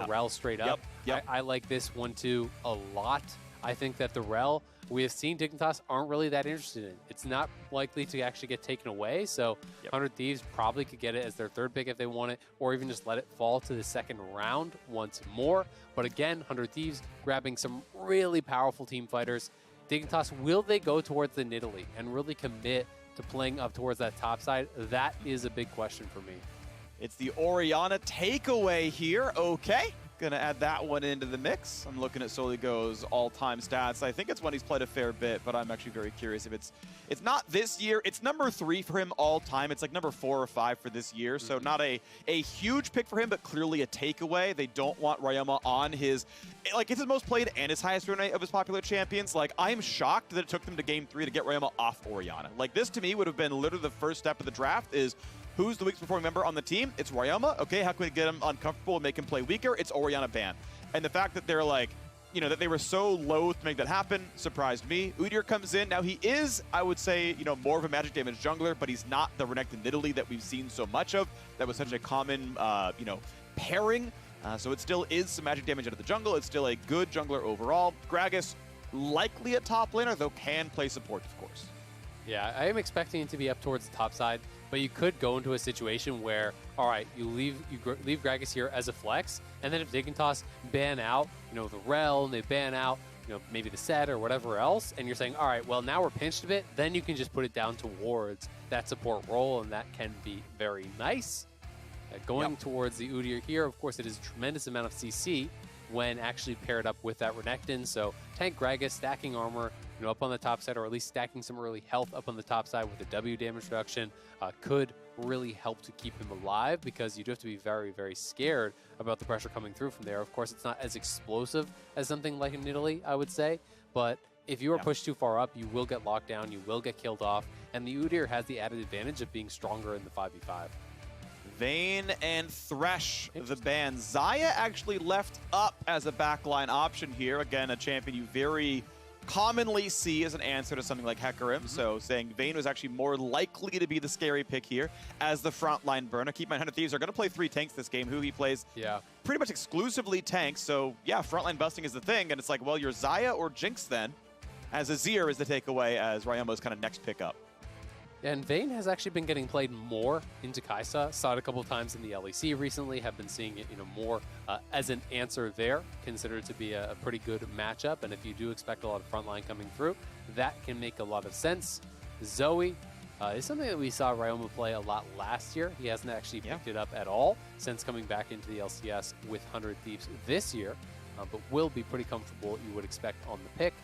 Rell straight up. I like this 1-2 a lot. I think that the Rell, we have seen Dignitas aren't really that interested in. It's not likely to actually get taken away, so 100 Thieves probably could get it as their third pick if they want it, or even just let it fall to the second round once more. But again, 100 Thieves grabbing some really powerful team fighters. Dignitas, will they go towards the Nidalee and really commit to playing up towards that top side? That is a big question for me. It's the Orianna takeaway here. Okay. Gonna add that one into the mix. I'm looking at Soligo's all-time stats. I think it's one he's played a fair bit, but I'm actually very curious if it's not this year. It's number 3 for him all time. It's like number 4 or 5 for this year. So not a huge pick for him, but clearly a takeaway. They don't want Ryoma on his, like, it's his most played and his highest win rate of his popular champions. Like, I'm shocked that it took them to game 3 to get Ryoma off Orianna. Like, this to me would have been literally the first step of the draft is, who's the weakest performing member on the team? It's Ryoma. Okay, how can we get him uncomfortable and make him play weaker? It's Orianna ban. And the fact that they're like, you know, that they were so loath to make that happen surprised me. Udyr comes in. Now he is, I would say, you know, more of a magic damage jungler, but he's not the Renekton Nidalee that we've seen so much of. That was such a common, you know, pairing. So it still is some magic damage out of the jungle. It's still a good jungler overall. Gragas, likely a top laner, though can play support, of course. Yeah, I am expecting it to be up towards the top side, but you could go into a situation where, all right, you leave Gragas here as a flex, and then if Dignitas ban out, you know, the Rell, and they ban out, you know, maybe the set or whatever else, and you're saying, all right, well, now we're pinched a bit, then you can just put it down towards that support role, and that can be very nice. Going towards the Udyr here, of course, it is a tremendous amount of CC when actually paired up with that Renekton, so tank Gragas, stacking armor, you know, up on the top side, or at least stacking some early health up on the top side with a W damage reduction could really help to keep him alive, because you do have to be very, very scared about the pressure coming through from there. Of course, it's not as explosive as something like a Nidalee, I would say, but if you are pushed too far up, you will get locked down, you will get killed off, and the Udyr has the added advantage of being stronger in the 5v5. Vayne and Thresh, the ban. Xayah actually left up as a backline option here. Again, a champion you very commonly see as an answer to something like Hecarim. So saying Vayne was actually more likely to be the scary pick here as the frontline burner. Keep in mind, 100 Thieves are going to play 3 tanks this game. Huhi plays pretty much exclusively tanks. So yeah, frontline busting is the thing. And it's like, well, you're Xayah or Jinx then, as Azir is the takeaway as Ryoma's kind of next pick up. And Vayne has actually been getting played more into Kaisa. Saw it a couple of times in the LEC recently. Have been seeing it, you know, more as an answer there. Considered to be a pretty good matchup. And if you do expect a lot of frontline coming through, that can make a lot of sense. Zoe is something that we saw Ryoma play a lot last year. He hasn't actually picked it up at all since coming back into the LCS with 100 Thieves this year, but will be pretty comfortable, you would expect, on the pick.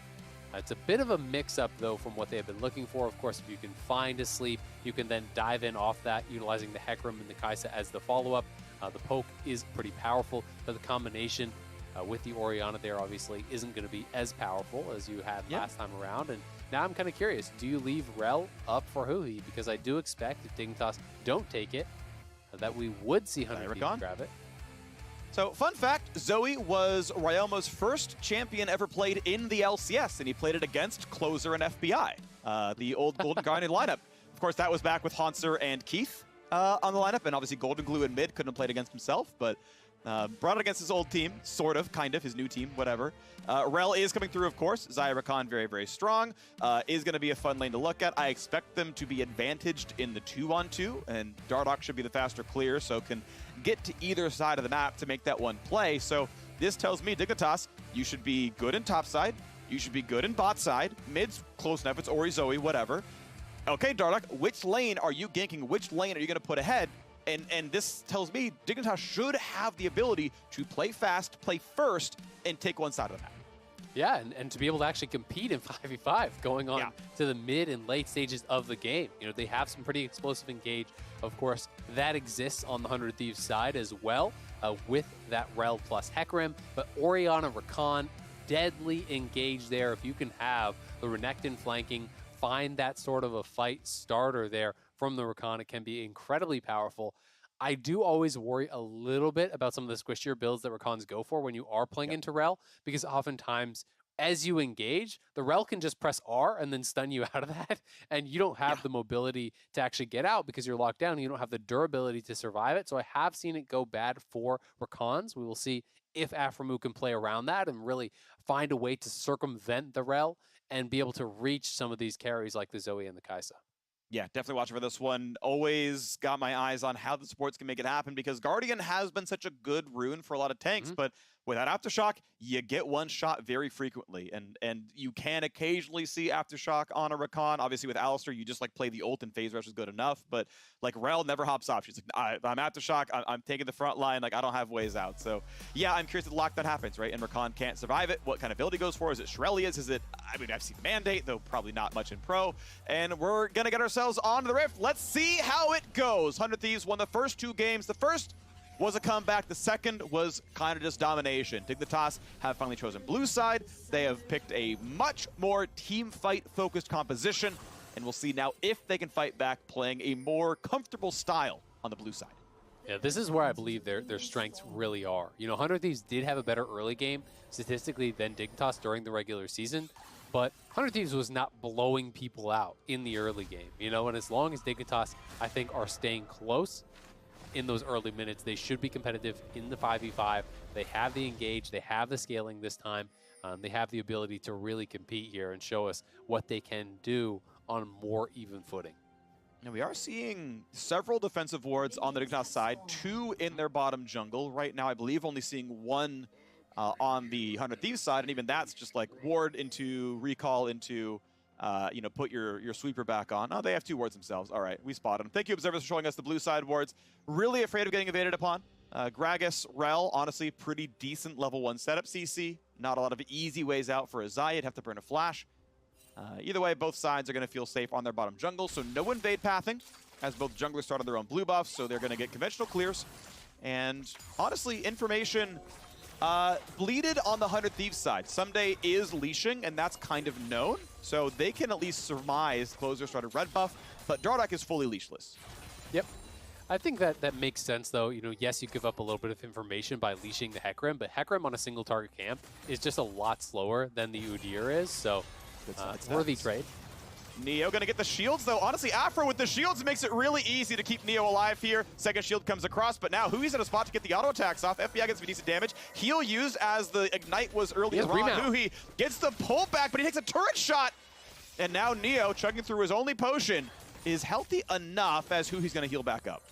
It's a bit of a mix-up, though, from what they have been looking for. Of course, if you can find a sleep, you can then dive in off that, utilizing the Hecarim and the Kaisa as the follow-up. The poke is pretty powerful, but the combination with the Orianna there, obviously, isn't going to be as powerful as you had last time around. And now I'm kind of curious, do you leave Rell up for Huhi? Because I do expect, if Dignitas don't take it, that we would see 100 Thieves grab it. So, fun fact, Zoe was Ryoma's first champion ever played in the LCS, and he played it against Closer and FBI, the old Golden Guardian lineup. Of course, that was back with Haunter and Keith on the lineup, and obviously Golden Glue in mid couldn't have played against himself, but brought it against his old team, sort of, kind of, his new team, whatever. Rell is coming through, of course. Xayah, Rakan, very, very strong. Is going to be a fun lane to look at. I expect them to be advantaged in the 2-on-2, and Dardoch should be the faster clear, so can get to either side of the map to make that one play. So this tells me, Dignitas, you should be good in top side. You should be good in bot side. Mid's close enough. It's Ori, Zoe, whatever. Okay, Dardoch, which lane are you ganking? Which lane are you going to put ahead? And this tells me Dignitas should have the ability to play fast, play first, and take one side of the map. Yeah, and to be able to actually compete in 5v5 going on to the mid and late stages of the game. You know, they have some pretty explosive engage. Of course, that exists on the 100 Thieves side as well with that Rell plus Hecarim. But Orianna, Rakan, deadly engage there. If you can have the Renekton flanking, find that sort of a fight starter there from the Rakan, it can be incredibly powerful. I do always worry a little bit about some of the squishier builds that Rakans go for when you are playing into Rell, because oftentimes as you engage, the Rell can just press R and then stun you out of that, and you don't have the mobility to actually get out because you're locked down and you don't have the durability to survive it. So I have seen it go bad for Rakans. We will see if Aphromoo can play around that and really find a way to circumvent the Rell and be able to reach some of these carries like the Zoe and the Kaisa. Yeah, definitely watching for this one. Always got my eyes on how the supports can make it happen because Guardian has been such a good rune for a lot of tanks, but without Aftershock, you get one shot very frequently, and you can occasionally see Aftershock on a Rakan. Obviously, with Alistar, you just like play the ult and phase rush is good enough, but like Rell never hops off. She's like, I'm Aftershock, I'm taking the front line, like I don't have ways out. So yeah, I'm curious if the lockdown happens, right? And Rakan can't survive it. What kind of build he goes for? Is it Shurelia's? Is it, I mean, I've seen Mandate, though probably not much in pro. And we're gonna get ourselves onto the Rift. Let's see how it goes. 100 Thieves won the first 2 games. The first was a comeback. The second was kind of just domination. Dignitas have finally chosen blue side. They have picked a much more team fight focused composition, and we'll see now if they can fight back playing a more comfortable style on the blue side. Yeah, this is where I believe their strengths really are. You know, 100 Thieves did have a better early game statistically than Dignitas during the regular season, but 100 Thieves was not blowing people out in the early game. You know, and as long as Dignitas, I think, are staying close in those early minutes, they should be competitive in the 5v5. They have the engage, they have the scaling this time. They have the ability to really compete here and show us what they can do on a more even footing. Now we are seeing several defensive wards on the Dignitas side, 2 in their bottom jungle. Right now, I believe only seeing 1 on the 100 Thieves side, and even that's just like ward into recall into you know, put your sweeper back on. Oh, they have 2 wards themselves. All right, we spotted them. Thank you, observers, for showing us the blue side wards. Really afraid of getting evaded upon. Gragas, Rell, honestly, pretty decent level 1 setup CC. Not a lot of easy ways out for Xayah. You'd have to burn a flash. Either way, both sides are going to feel safe on their bottom jungle, so no invade pathing, as both junglers start on their own blue buffs, so they're going to get conventional clears. And honestly, information bleeded on the 100 Thieves side. Ssumday is leashing, and that's kind of known, so they can at least surmise closer started red buff, but Dardoch is fully leashless. Yep. I think that makes sense, though. You know, yes, you give up a little bit of information by leashing the Hecarim, but Hecarim on a single target camp is just a lot slower than the Udyr is, so worthy trade. Neo gonna get the shields, though. Honestly, Aphro with the shields makes it really easy to keep Neo alive here. Second shield comes across, but now Huhi's in a spot to get the auto attacks off. FBI gets some decent damage. Heal used as the Ignite was earlier on. Huhi gets the pullback, but he takes a turret shot. And now Neo, chugging through his only potion, is healthy enough as Huhi's gonna heal back up.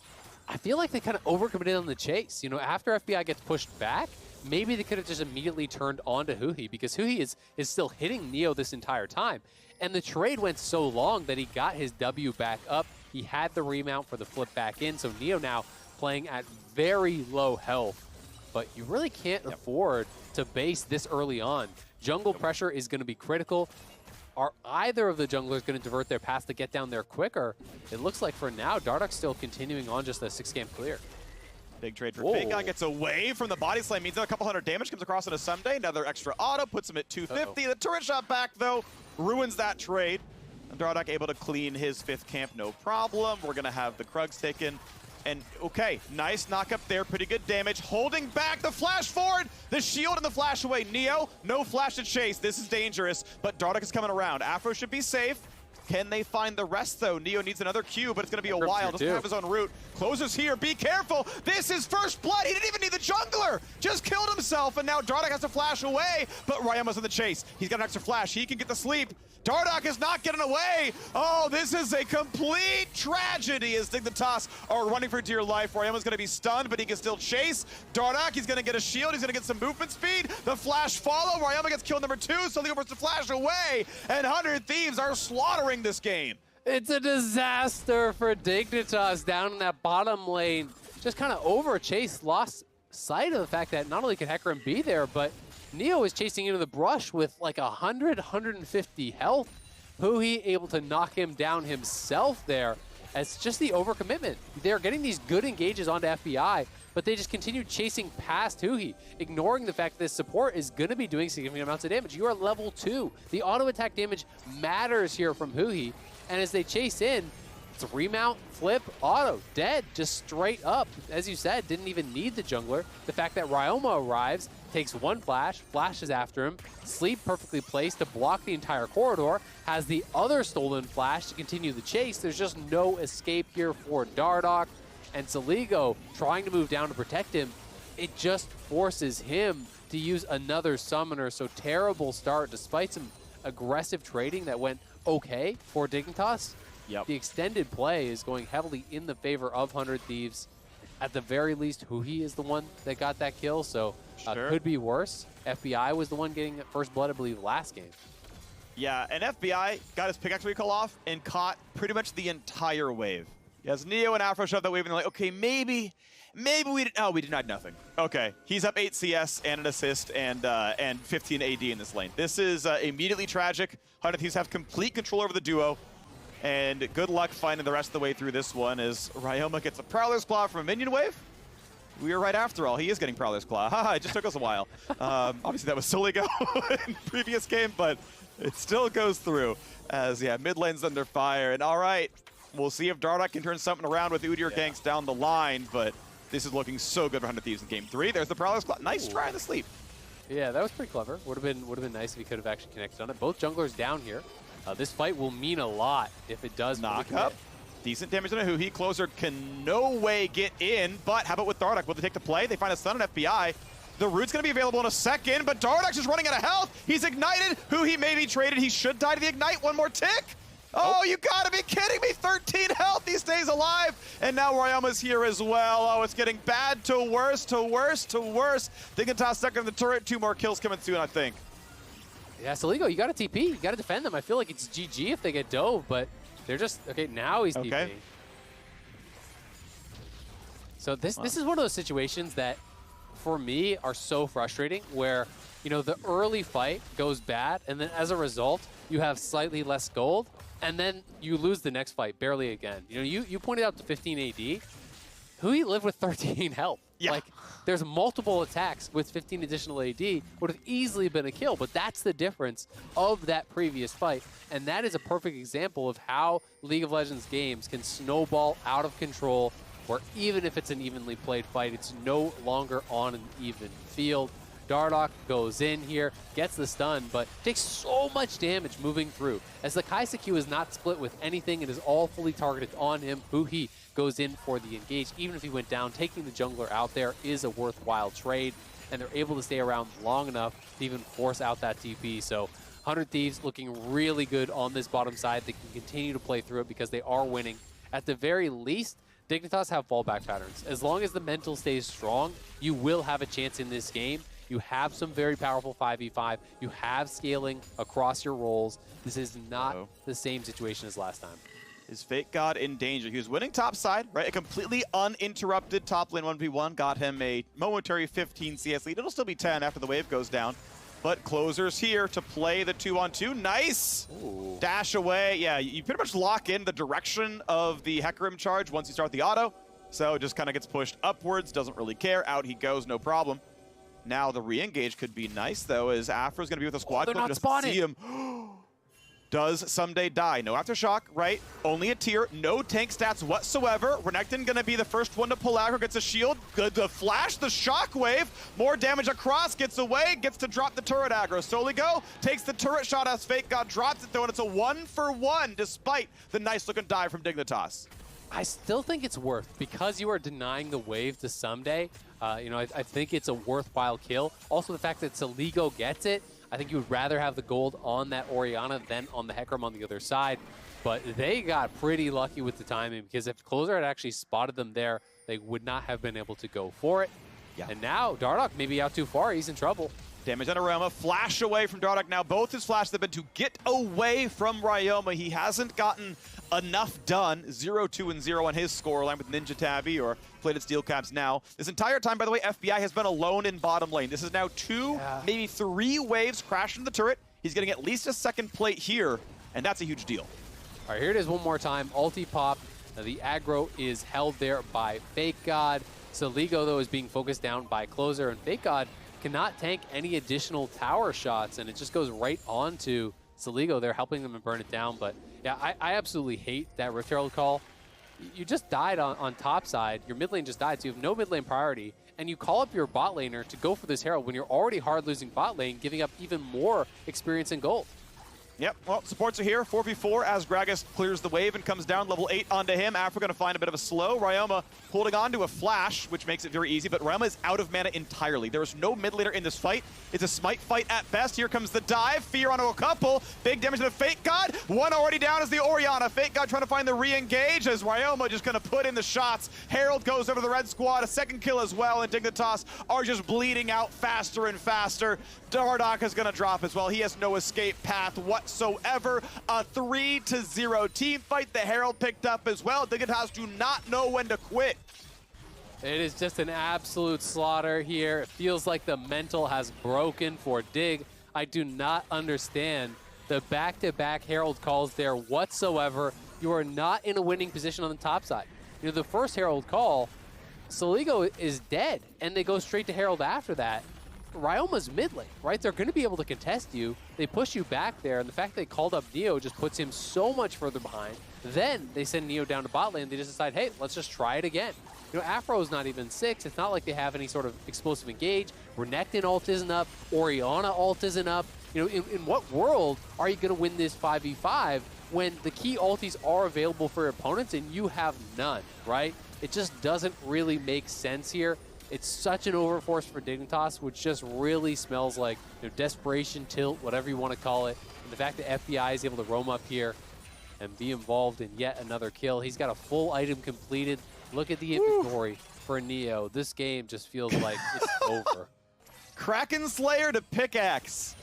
I feel like they kind of overcommitted on the chase. You know, after FBI gets pushed back, maybe they could have just immediately turned on to Huhi, because Huhi is still hitting Neo this entire time. And the trade went so long that he got his W back up. He had the remount for the flip back in, so Neo now playing at very low health. But you really can't afford to base this early on. Jungle pressure is going to be critical. Are either of the junglers going to divert their path to get down there quicker? It looks like for now, Dardoch's still continuing on just a 6-camp clear. Big trade for FakeGod, gets away from the body slam, means a couple hundred damage, comes across on a Ssumday. Another extra auto, puts him at 250. The turret shot back, though, ruins that trade. And Dardoch able to clean his 5th camp, no problem. We're going to have the Krugs taken. And okay, nice knock up there, pretty good damage. Holding back the flash forward, the shield and the flash away. Neo, no flash to chase. This is dangerous, but Dardoch is coming around. Aphro should be safe. Can they find the rest, though? Neo needs another Q, but it's going to be a while. Doesn't have his own route. Closers here. Be careful. This is first blood. He didn't even need the jungler. Just killed himself, and now Dardoch has to flash away, but Ryama's in the chase. He's got an extra flash. He can get the sleep. Dardoch is not getting away. Oh, this is a complete tragedy as Dignitas are running for dear life. Ryama's going to be stunned, but he can still chase. Dardoch, he's going to get a shield. He's going to get some movement speed. The flash follow. Ryama gets killed number 2. Soligo puts the flash away, and 100 Thieves are slaughtering this game. It's a disaster for Dignitas down in that bottom lane. Just kind of over chase, lost sight of the fact that not only can Hecarim be there, but Neo is chasing into the brush with like 100, 150 health. Huhi able to knock him down himself there. It's just the overcommitment. They're getting these good engages onto FBI, but they just continue chasing past Huhi, ignoring the fact that this support is going to be doing significant amounts of damage. You are level 2. The auto attack damage matters here from Huhi, and as they chase in, it's remount, flip, auto, dead, just straight up. As you said, didn't even need the jungler. The fact that Ryoma arrives, takes one flash, flashes after him, sleep perfectly placed to block the entire corridor, has the other stolen flash to continue the chase. There's just no escape here for Dardoch, and Soligo trying to move down to protect him. it just forces him to use another summoner. So terrible start, despite some aggressive trading that went okay for Dignitas. Yep. The extended play is going heavily in the favor of 100 Thieves. At the very least, Huhi is the one that got that kill, so could be worse. FBI was the one getting first blood, I believe, last game. Yeah, and FBI got his pickaxe recall off and caught pretty much the entire wave. Yes, Neo and Afro shoved that wave, and they're like, okay, maybe we did. Oh, we denied nothing. Okay, he's up 8 CS and an assist and 15 AD in this lane. This is immediately tragic. 100 Thieves have complete control over the duo. And good luck finding the rest of the way through this one as Ryoma gets a Prowler's Claw from a minion wave. We are right after all. He is getting Prowler's Claw. Haha, it just took us a while. Obviously, that was Soligo in the previous game, but it still goes through as, yeah, mid lane's under fire. And all right, we'll see if Dardoch can turn something around with Udyr ganks down the line, but this is looking so good for 100 Thieves in game 3. There's the Prowler's Claw. Nice try in the sleep. Yeah, that was pretty clever. Would have been nice if he could have actually connected on it. Both junglers down here. This fight will mean a lot if it does knock up. Decent damage on a Huhi. Closer can no way get in, but how about with Dardoch? Will they take the play? They find a stun on FBI. The root's going to be available in a second, but Dardoch is running out of health. He's ignited. Huhi may be traded. He should die to the ignite. One more tick. Oh, you gotta be kidding me. 13 health. He stays alive. And now Ryoma's here as well. Oh, it's getting bad to worse, to worse, to worse. Dignitas stuck in the turret. 2 more kills coming soon, I think. Yeah, Soligo, you got to TP. You got to defend them. I feel like it's GG if they get dove, but they're just, okay, now he's TP. So this is one of those situations that, for me, are so frustrating where, you know, the early fight goes bad, and then as a result, you have slightly less gold, and then you lose the next fight barely again. You know, you pointed out to 15 AD. Huhi lived with 13 health. Yeah. Like, there's multiple attacks with 15 additional AD. Would have easily been a kill, but that's the difference of that previous fight. And that is a perfect example of how League of Legends games can snowball out of control, where even if it's an evenly played fight, it's no longer on an even field. Dardoch goes in here, gets the stun, but takes so much damage moving through. As the Kaisa Q is not split with anything, it is all fully targeted on him. Huhi goes in for the engage. Even if he went down, taking the jungler out there is a worthwhile trade, and they're able to stay around long enough to even force out that TP. So 100 Thieves looking really good on this bottom side. They can continue to play through it because they are winning. At the very least, Dignitas have fallback patterns. As long as the mental stays strong, you will have a chance in this game. You have some very powerful 5v5. You have scaling across your roles. This is not the same situation as last time. Is FakeGod in danger? He was winning top side, right? A completely uninterrupted top lane 1v1 got him a momentary 15 CS lead. It'll still be 10 after the wave goes down. But Closer's here to play the 2-on-2. Nice! Ooh. Dash away. Yeah, you pretty much lock in the direction of the Hecarim charge once you start the auto. So it just kind of gets pushed upwards, doesn't really care. Out he goes, no problem. Now the re-engage could be nice, though, as Afro's going to be with a squad. They're not spawning. See him. Does Ssumday die? No aftershock, right? Only a tier, no tank stats whatsoever. Renekton going to be the first one to pull aggro, gets a shield, good to flash the shockwave. More damage across, gets away, gets to drop the turret aggro. Soligo takes the turret shot as FakeGod drops it, though, and it's a 1-for-1 despite the nice looking dive from Dignitas. I still think it's worth, because you are denying the wave to Ssumday. You know, I think it's a worthwhile kill. Also, the fact that Soligo gets it, I think you would rather have the gold on that Orianna than on the Hecarim on the other side. But they got pretty lucky with the timing, because if Closer had actually spotted them there, they would not have been able to go for it. Yeah. And now Dardoch may be out too far. He's in trouble. Damage on Ryoma. Flash away from Dardoch now. Both his flashes have been to get away from Ryoma. He hasn't gotten enough done. 0-2-0 on his scoreline with Ninja Tabby or Plated Steel Caps now. This entire time, by the way, FBI has been alone in bottom lane. This is now 2, maybe 3 waves crashing the turret. He's getting at least a second plate here, and that's a huge deal. All right, here it is one more time. Ulti pop. Now, the aggro is held there by FakeGod. Soligo, though, is being focused down by Closer, and FakeGod cannot tank any additional tower shots, and it just goes right on to Soligo. They're helping them and burn it down, but yeah, I absolutely hate that Rift Herald call. You just died on top side. Your mid lane just died, so you have no mid lane priority, and you call up your bot laner to go for this Herald when you're already hard losing bot lane, giving up even more experience and gold. Yep, well, supports are here, 4v4 as Gragas clears the wave and comes down, level 8 onto him. Aphro gonna find a bit of a slow. Ryoma holding on to a flash, which makes it very easy, but Ryoma is out of mana entirely. There is no mid laner in this fight. It's a smite fight at best. Here comes the dive, fear onto a couple. Big damage to the FakeGod. One already down is the Orianna. FakeGod trying to find the re-engage as Ryoma just gonna put in the shots. Herald goes over the red squad, a second kill as well, and Dignitas are just bleeding out faster and faster. Dardoch is gonna drop as well. He has no escape path whatsoever. A 3-0 team fight. The Herald picked up as well. Dignitas do not know when to quit. It is just an absolute slaughter here. It feels like the mental has broken for Dig. I do not understand the back-to-back Herald calls there whatsoever. You are not in a winning position on the top side. You know, the first Herald call, Soligo is dead, and they go straight to Herald after that. Ryoma's mid lane, right? They're going to be able to contest you. They push you back there, and the fact they called up Neo just puts him so much further behind. Then they send Neo down to bot lane. They just decide, hey, let's just try it again. You know, Aphro's not even 6. It's not like they have any sort of explosive engage. Renekton ult isn't up. Orianna ult isn't up. You know, in what world are you going to win this 5v5 when the key ultis are available for your opponents and you have none, right? It just doesn't really make sense here. It's such an overforce for Dignitas, which just really smells like, you know, desperation, tilt, whatever you want to call it. And the fact that FBI is able to roam up here and be involved in yet another kill. He's got a full item completed. Look at the inventory for Neo. This game just feels like it's over. Kraken Slayer to pickaxe.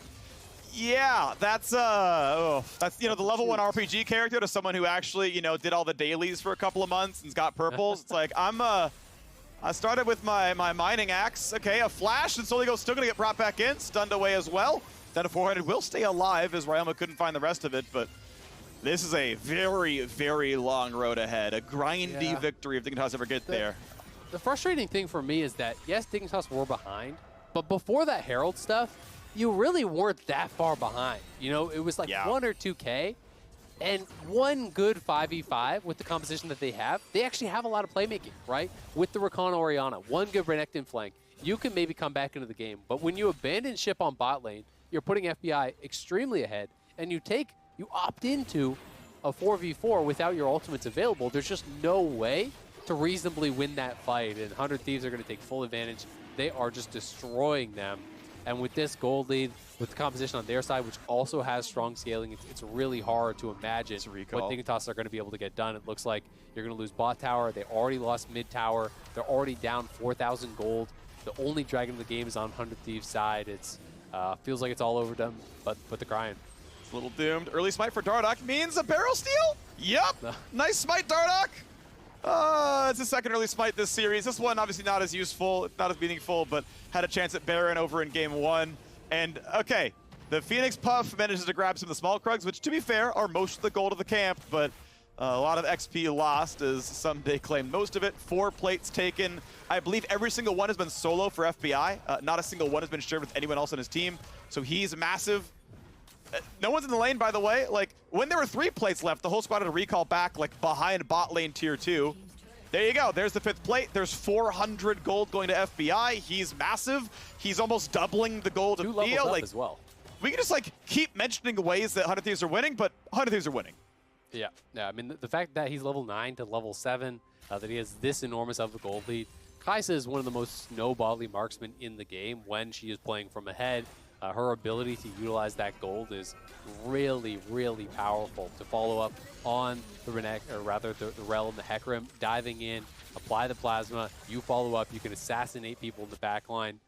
Yeah, that's you know, the level 1 RPG character to someone who actually, you know, did all the dailies for a couple of months and's got purples. It's like I started with my mining axe. Okay, a flash, and Soligo's still gonna get brought back in, stunned away as well. Down to 400, will stay alive as Ryoma couldn't find the rest of it, but this is a very, very long road ahead. A grindy victory if Dignitas ever get there. The frustrating thing for me is that, yes, Dignitas were behind, but before that Herald stuff, you really weren't that far behind. You know, it was like 1 or 2K, and one good 5v5 with the composition that they actually have a lot of playmaking, right? With the Rakan Orianna, one good Renekton flank, you can maybe come back into the game. But when you abandon ship on bot lane, you're putting FBI extremely ahead, and you opt into a 4v4 without your ultimates available. There's just no way to reasonably win that fight, and 100 Thieves are going to take full advantage. They are just destroying them. And with this gold lead, with the composition on their side, which also has strong scaling, it's really hard to imagine what Dignitas are going to be able to get done. It looks like you're going to lose bot tower. They already lost mid tower. They're already down 4,000 gold. The only dragon in the game is on 100 Thieves' side. It's feels like it's all over them, but the grind. It's a little doomed. Early smite for Dardoch means a barrel steal? Yep. Nice smite, Dardoch. It's the second early smite this series. This one obviously not as useful, not as meaningful, but had a chance at Baron over in game 1. And okay, the Phoenix Puff manages to grab some of the small Krugs, which to be fair are most of the gold of the camp, but a lot of XP lost as Ssumday claimed most of it. 4 plates taken. I believe every single one has been solo for FBI. Not a single one has been shared with anyone else on his team. So he's massive. No one's in the lane, by the way. Like, when there were 3 plates left, the whole squad had to recall back, like, behind bot lane tier 2. There you go. There's the 5th plate. There's 400 gold going to FBI. He's massive. He's almost doubling the gold of Neo. Like, as well. We can just, like, keep mentioning the ways that 100 Thieves are winning, but 100 Thieves are winning. Yeah. I mean, the fact that he's level 9 to level 7, that he has this enormous of a gold lead. Kaisa is one of the most snowbally marksmen in the game when she is playing from ahead. Her ability to utilize that gold is really, really powerful. To follow up on the the Rell and the Hecarim, diving in, apply the plasma, you follow up, you can assassinate people in the back line.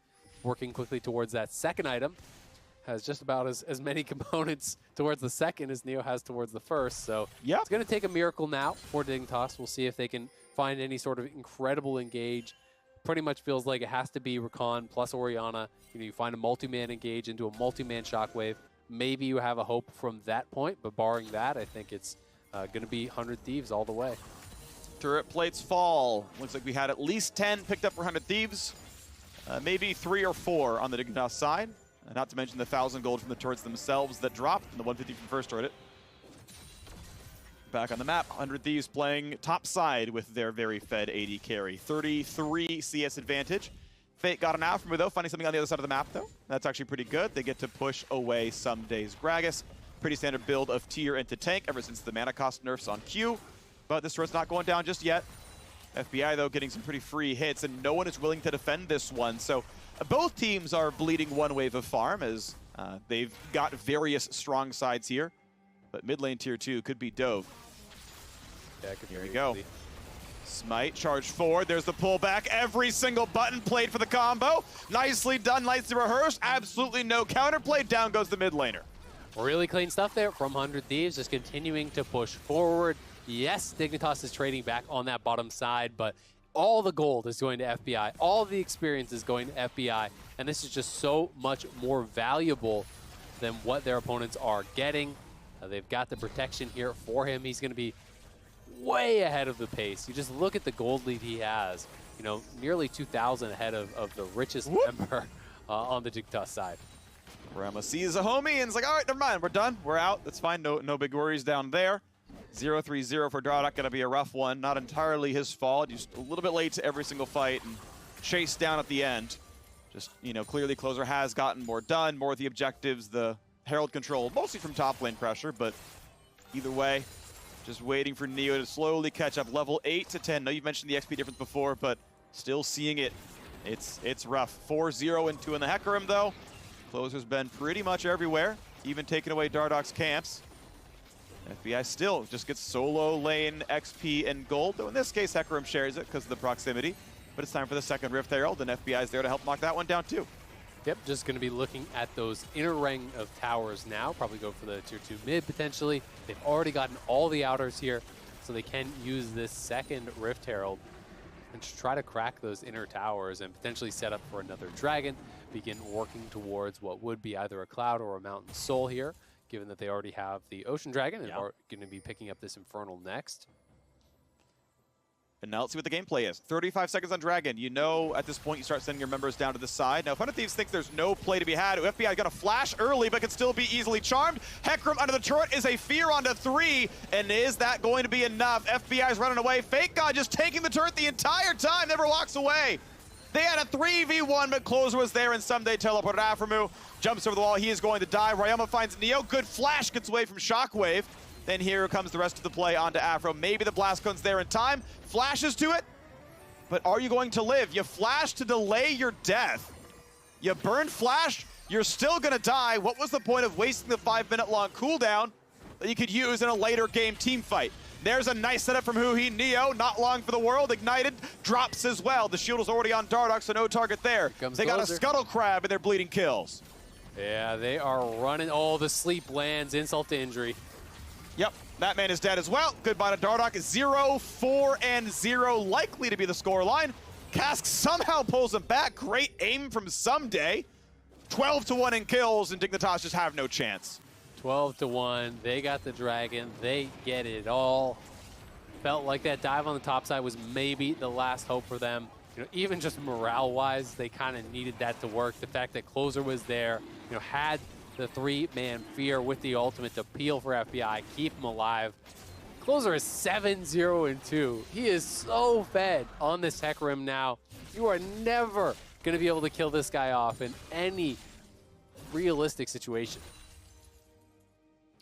Working quickly towards that second item, has just about as many components towards the second as Neo has towards the first. So it's going to take a miracle now for Dignitas. We'll see if they can find any sort of incredible engage. Pretty much feels like it has to be Rakan plus Orianna. You know, you find a multi-man engage into a multi-man shockwave. Maybe you have a hope from that point, but barring that, I think it's going to be 100 Thieves all the way. Turret plates fall. Looks like we had at least 10 picked up for 100 Thieves. Maybe 3 or 4 on the Dignitas side. Not to mention the 1,000 gold from the turrets themselves that dropped, and the 150 from first turret. Back on the map, 100 Thieves playing top side with their very fed AD carry. 33 CS advantage. FakeGod an Aphromoo though, finding something on the other side of the map though. That's actually pretty good. They get to push away Ssumday's Gragas. pretty standard build of tier into tank ever since the mana cost nerfs on Q. But this turret's not going down just yet. FBI, though, getting some pretty free hits, and no one is willing to defend this one. So both teams are bleeding one wave of farm as they've got various strong sides here. But mid lane tier 2 could be Dove. Yeah, could be here we go. Smite, charge forward. There's the pullback. Every single button played for the combo. Nicely done, nicely rehearsed. Absolutely no counterplay. Down goes the mid laner. Really clean stuff there from 100 Thieves, just continuing to push forward. Yes, Dignitas is trading back on that bottom side, but all the gold is going to FBI. All the experience is going to FBI, and this is just so much more valuable than what their opponents are getting. They've got the protection here for him. He's going to be way ahead of the pace. You just look at the gold lead he has. You know, nearly 2,000 ahead of the richest member on the Dignitas side. Rama sees a homie and is like, all right, never mind, we're done, we're out. That's fine, no big worries down there. 0-3-0 for Dardoch, gonna be a rough one. Not entirely his fault, just a little bit late to every single fight and chased down at the end. Just, you know, clearly Closer has gotten more done, more of the objectives, the Herald control, mostly from top lane pressure, but either way, just waiting for Neo to slowly catch up. Level 8 to 10. Now you've mentioned the XP difference before, but still seeing it. It's rough. 4-0 and 2 in the Hecarim, though. Closer's been pretty much everywhere, even taking away Dardoch's camps. FBI still just gets solo lane XP and gold, though in this case Hecarim shares it because of the proximity. But it's time for the second Rift Herald, and FBI is there to help knock that one down too. Yep, just going to be looking at those inner ring of towers now. Probably go for the tier 2 mid potentially. They've already gotten all the outers here, so they can use this second Rift Herald and just try to crack those inner towers and potentially set up for another dragon. Begin working towards what would be either a Cloud or a Mountain Soul here, given that they already have the Ocean Dragon and are going to be picking up this Infernal next. And now let's see what the gameplay is. 35 seconds on Dragon. You know at this point you start sending your members down to the side. Now, if 100 Thieves thinks there's no play to be had, FBI got a flash early, but can still be easily charmed. Hecarim under the turret is a fear onto 3, and is that going to be enough? FBI's running away. FakeGod just taking the turret the entire time, never walks away. They had a 3v1, but Closer was there, and Ssumday teleported Aphromoo. Jumps over the wall, he is going to die. Ryoma finds Neo, good flash, gets away from Shockwave. Then here comes the rest of the play onto Aphro. Maybe the blast cone's there in time. Flashes to it. But are you going to live? You flash to delay your death. You burn flash, you're still going to die. What was the point of wasting the 5-minute-long cooldown that you could use in a later game team fight? There's a nice setup from Huhi. Neo, not long for the world. Ignited, drops as well. The shield is already on Dardoch, so no target there. They got a Scuttle Crab and they're bleeding kills. Yeah, they are running. Oh, the sleep lands, insult to injury. Yep, that man is dead as well. Goodbye to Dardoch. 0-4-0, likely to be the scoreline. Cask somehow pulls him back. Great aim from Ssumday. 12-1 in kills, and Dignitas just have no chance. 12-1. They got the dragon. They get it all. Felt like that dive on the top side was maybe the last hope for them. You know, even just morale-wise, they kind of needed that to work. The fact that Closer was there, you know, had the 3-man fear with the ultimate to peel for FBI, keep him alive. Closer is 7-0-2. He is so fed on this Hecarim now. You are never going to be able to kill this guy off in any realistic situation.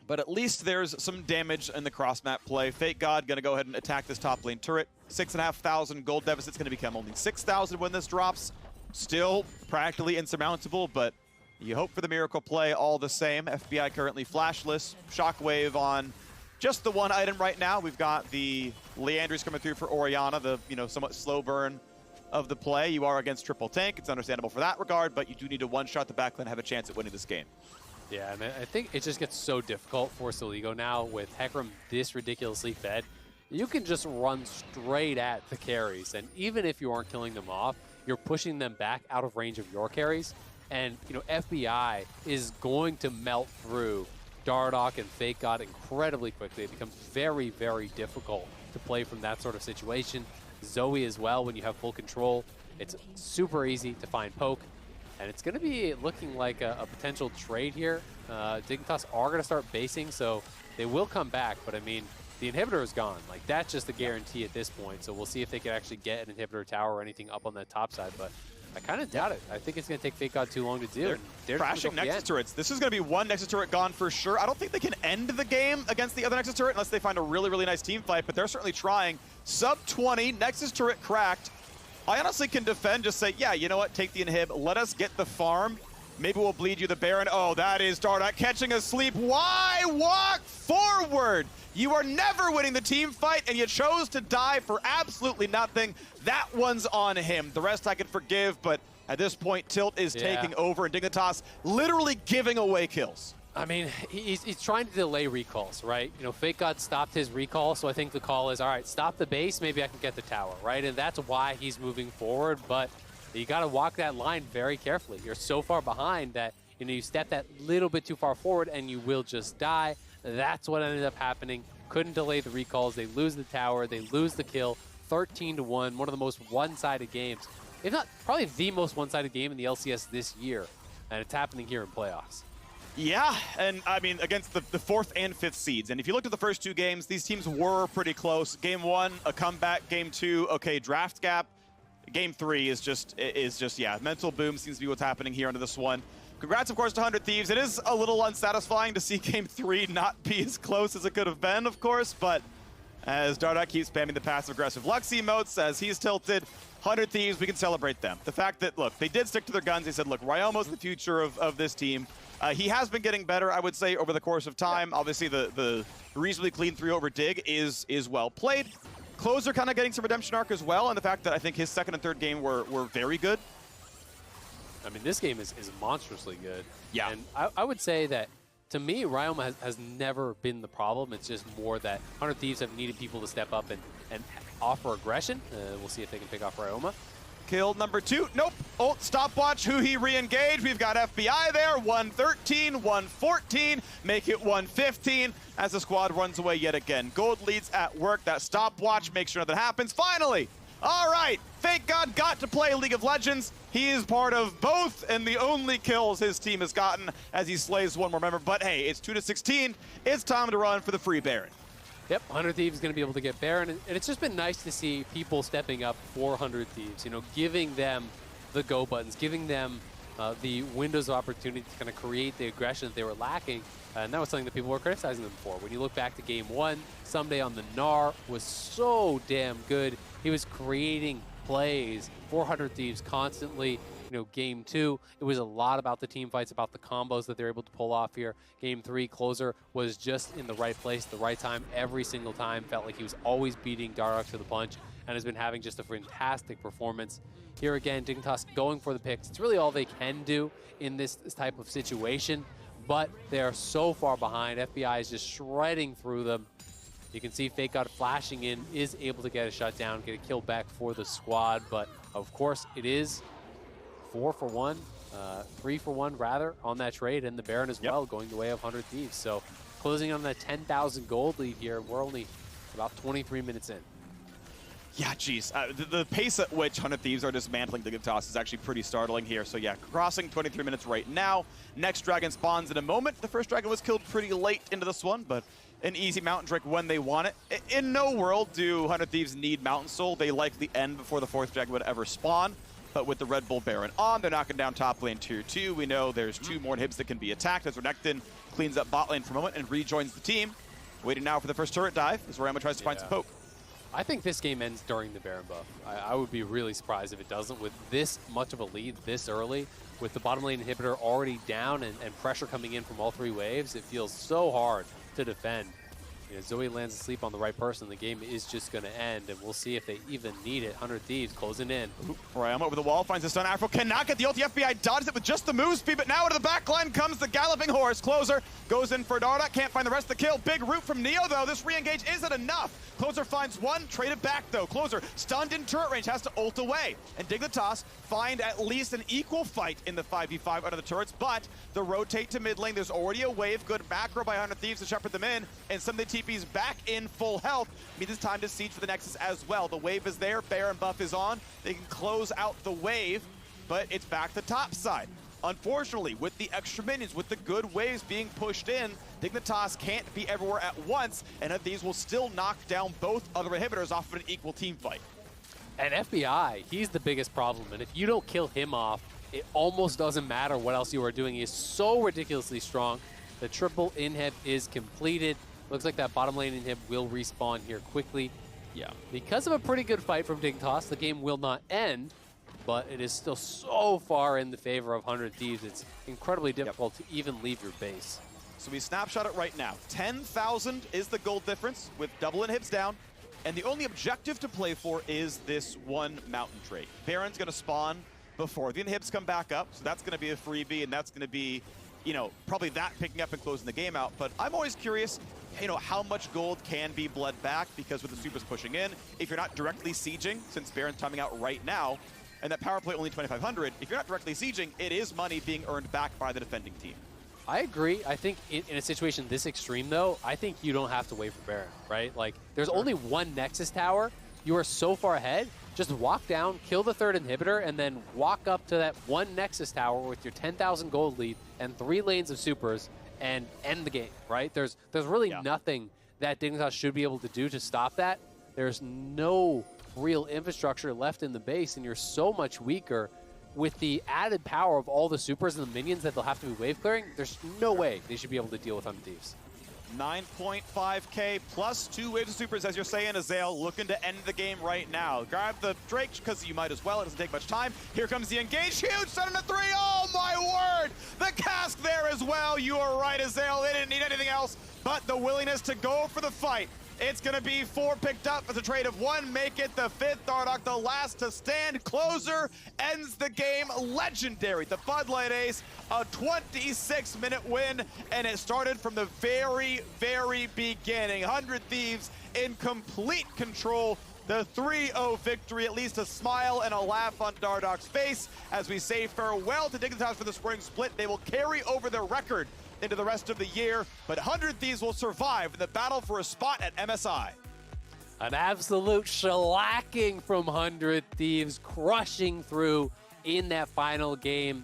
But at least there's some damage in the cross-map play. FakeGod going to go ahead and attack this top lane turret. 6,500 gold deficit's going to become only 6,000 when this drops. Still practically insurmountable, but you hope for the miracle play all the same. FBI currently flashless. Shockwave on just the one item right now. We've got the Leandry's coming through for Orianna, the somewhat slow burn of the play. You are against triple tank. It's understandable for that regard, but you do need to one-shot the backline and have a chance at winning this game. Yeah, and I think it just gets so difficult for Soligo now with Hecarim this ridiculously fed. You can just run straight at the carries, and even if you aren't killing them off, you're pushing them back out of range of your carries. And, FBI is going to melt through Dardoch and FakeGod incredibly quickly. It becomes very, very difficult to play from that sort of situation. Zoe as well, when you have full control, it's super easy to find poke. And it's going to be looking like a potential trade here. Dignitas are going to start basing, so they will come back. But, I mean, the inhibitor is gone. Like, that's just a guarantee at this point. So we'll see if they can actually get an inhibitor tower or anything up on that top side. But I kind of doubt it. I think it's going to take FakeGod too long to do. They're crashing Nexus turrets. This is going to be one Nexus turret gone for sure. I don't think they can end the game against the other Nexus turret unless they find a really, really nice team fight, but they're certainly trying. Sub 20, Nexus turret cracked. I honestly can defend, just say, yeah, you know what, take the inhib, let us get the farm. Maybe we'll bleed you the Baron. Oh, that is Dardoch catching a sleep. Why walk forward? You are never winning the team fight, and you chose to die for absolutely nothing. That one's on him. The rest I can forgive, but at this point, Tilt is taking over, and Dignitas literally giving away kills. I mean, he's trying to delay recalls, right? You know, FakeGod stopped his recall, so I think the call is, all right, stop the base, maybe I can get the tower, right? And that's why he's moving forward, but you got to walk that line very carefully. You're so far behind that, you know, you step that little bit too far forward and you will just die. That's what ended up happening. Couldn't delay the recalls. They lose the tower. They lose the kill. 13-1, one of the most one-sided games, if not probably the most one-sided game in the LCS this year. And it's happening here in playoffs. Yeah, and I mean, against the 4th and 5th seeds. And if you looked at the first 2 games, these teams were pretty close. Game 1, a comeback. Game 2, okay, draft gap. Game 3 is just, yeah, mental boom seems to be what's happening here under this one. Congrats, of course, to 100 Thieves. It is a little unsatisfying to see Game 3 not be as close as it could have been, of course, but as Dardoch keeps spamming the passive-aggressive Lux emotes, as he's tilted, 100 Thieves, we can celebrate them. The fact that, look, they did stick to their guns. They said, look, Ryomo's the future of this team. He has been getting better, I would say, over the course of time. Obviously, the reasonably clean 3 over Dig is well played. Closer kind of getting some redemption arc as well, and the fact that I think his 2nd and 3rd game were very good. I mean, this game is monstrously good. Yeah. And I would say that, to me, Ryoma has never been the problem. It's just more that 100 Thieves have needed people to step up and offer aggression. We'll see if they can pick off Ryoma. Kill number 2. Nope. Ult stopwatch. Huhi re-engage. We've got FBI there. 113, 114. Make it 115 as the squad runs away yet again. Gold leads at work. That stopwatch makes sure that happens. Finally! All right. FakeGod got to play League of Legends. He is part of both and the only kills his team has gotten as he slays one more member. But hey, it's 2-16. It's time to run for the free Baron. Yep, 100 Thieves is going to be able to get Baron, and it's just been nice to see people stepping up for 100 Thieves, you know, giving them the go buttons, giving them the windows of opportunity to kind of create the aggression that they were lacking, and that was something that people were criticizing them for. When you look back to Game 1, Ssumday on the Gnar was so damn good. He was creating plays for 100 Thieves constantly. You know, Game 2, it was a lot about the team fights, about the combos that they're able to pull off here. Game 3, Closer was just in the right place, the right time, every single time. Felt like he was always beating Dardoch to the punch and has been having just a fantastic performance. Here again, Dignitas going for the picks. It's really all they can do in this type of situation, but they are so far behind. FBI is just shredding through them. You can see FakeGod flashing in, is able to get a shutdown, get a kill back for the squad, but of course it is 4 for 1, 3 for 1 rather, on that trade, and the Baron as well, going the way of 100 Thieves. So closing on that 10,000 gold lead here, we're only about 23 minutes in. Yeah, geez. The pace at which 100 Thieves are dismantling Dignitas is actually pretty startling here. So yeah, crossing 23 minutes right now. Next dragon spawns in a moment. The first dragon was killed pretty late into this one, but an easy Mountain Drake when they want it. In no world do 100 Thieves need Mountain Soul. They likely end before the 4th dragon would ever spawn. But with the Red Bull Baron on, they're knocking down top lane tier 2. We know there's 2 more inhibs that can be attacked as Renekton cleans up bot lane for a moment and rejoins the team. Waiting now for the first turret dive as Orianna tries to find some poke. I think this game ends during the Baron buff. I would be really surprised if it doesn't with this much of a lead this early. With the bottom lane inhibitor already down and pressure coming in from all 3 waves, it feels so hard to defend. You know, Zoe lands asleep on the right person, the game is just going to end, and we'll see if they even need it. 100 Thieves closing in. Orianna over the wall, finds the stun. Afro cannot get the ult. The FBI dodges it with just the move speed, but now into the back line comes the galloping horse. Closer goes in for Dardoch, can't find the rest of the kill. Big root from Neo, though. This re-engage isn't enough. Closer finds one, traded back, though. Closer, stunned in turret range, has to ult away. And Dignitas find at least an equal fight in the 5v5 under the turrets, but the rotate to mid lane. There's already a wave. Good macro by 100 Thieves to shepherd them in, and Ssumday TP's back in full health. Means it's time to siege for the Nexus as well. The wave is there, Baron buff is on. They can close out the wave, but it's back to top side. Unfortunately, with the extra minions, with the good waves being pushed in, Dignitas can't be everywhere at once, and these will still knock down both other inhibitors off of an equal team fight. And FBI, he's the biggest problem. And if you don't kill him off, it almost doesn't matter what else you are doing. He is so ridiculously strong. The triple inhib is completed. Looks like that bottom lane inhib will respawn here quickly. Yeah. Because of a pretty good fight from Dignitas, the game will not end, but it is still so far in the favor of 100 Thieves. It's incredibly difficult to even leave your base. So we snapshot it right now. 10,000 is the gold difference with double inhibs down. And the only objective to play for is this one mountain trade. Baron's going to spawn before the inhibs come back up, so that's going to be a freebie, and that's going to be, you know, probably that picking up and closing the game out. But I'm always curious, you know, how much gold can be bled back, because with the supers pushing in, if you're not directly sieging, since Baron's timing out right now, and that power play only 2,500, if you're not directly sieging, it is money being earned back by the defending team. I agree. I think in a situation this extreme, though, I think you don't have to wait for Baron, right? Like, there's only one Nexus tower. You are so far ahead. Just walk down, kill the third inhibitor, and then walk up to that one Nexus tower with your 10,000 gold lead and 3 lanes of supers and end the game, right? There's really nothing that Dignitas should be able to do to stop that. There's no real infrastructure left in the base, and you're so much weaker. With the added power of all the supers and the minions that they'll have to be wave clearing, there's no way they should be able to deal with 100 Thieves. 9.5k plus 2 waves of supers, as you're saying, Azael looking to end the game right now. Grab the Drake, because you might as well. It doesn't take much time. Here comes the engage. Huge, 7-3. Oh, my word. The cask there as well. You are right, Azael. They didn't need anything else but the willingness to go for the fight. It's going to be 4 picked up as a trade of 1. Make it the 5th. Dardoch, the last to stand. Closer ends the game. Legendary. The Bud Light Ace, a 26-minute win, and it started from the very, very beginning. 100 Thieves in complete control. The 3-0 victory, at least a smile and a laugh on Dardoch's face as we say farewell to Dignitas for the spring split. They will carry over their record into the rest of the year, but 100 Thieves will survive in the battle for a spot at MSI. An absolute shellacking from 100 Thieves, crushing through in that final game.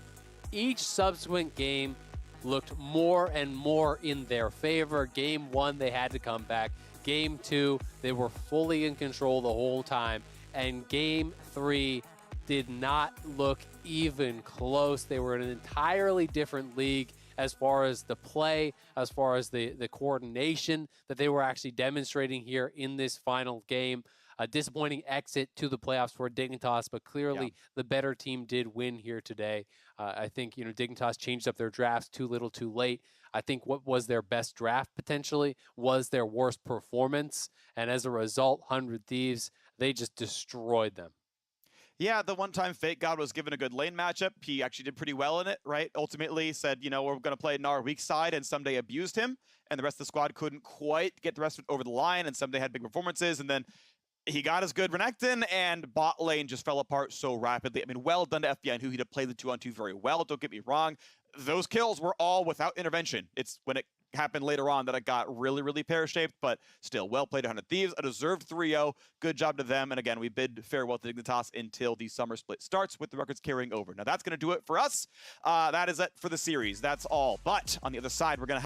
Each subsequent game looked more and more in their favor. Game 1, they had to come back. Game 2, they were fully in control the whole time. And Game 3 did not look even close. They were in an entirely different league as far as the play, as far as the coordination that they were actually demonstrating here in this final game. A disappointing exit to the playoffs for Dignitas, but clearly the better team did win here today. I think, you know, Dignitas changed up their drafts too little too late. I think what was their best draft potentially was their worst performance. And as a result, 100 Thieves, they just destroyed them. Yeah, the one time FakeGod was given a good lane matchup, he actually did pretty well in it, right? Ultimately said, you know, we're going to play in our weak side, and Ssumday abused him, and the rest of the squad couldn't quite get the rest of it over the line, and Ssumday had big performances, and then he got his good Renekton, and bot lane just fell apart so rapidly. I mean, well done to FBI and Huhi to play the 2-on-2 very well, don't get me wrong. Those kills were all without intervention. It's when it happened later on that it got really, really pear-shaped, but still, well played 100 Thieves, a deserved 3-0. Good job to them, and again, we bid farewell to Dignitas until the summer split starts with the records carrying over. Now, that's going to do it for us. That is it for the series. That's all. But on the other side, we're going to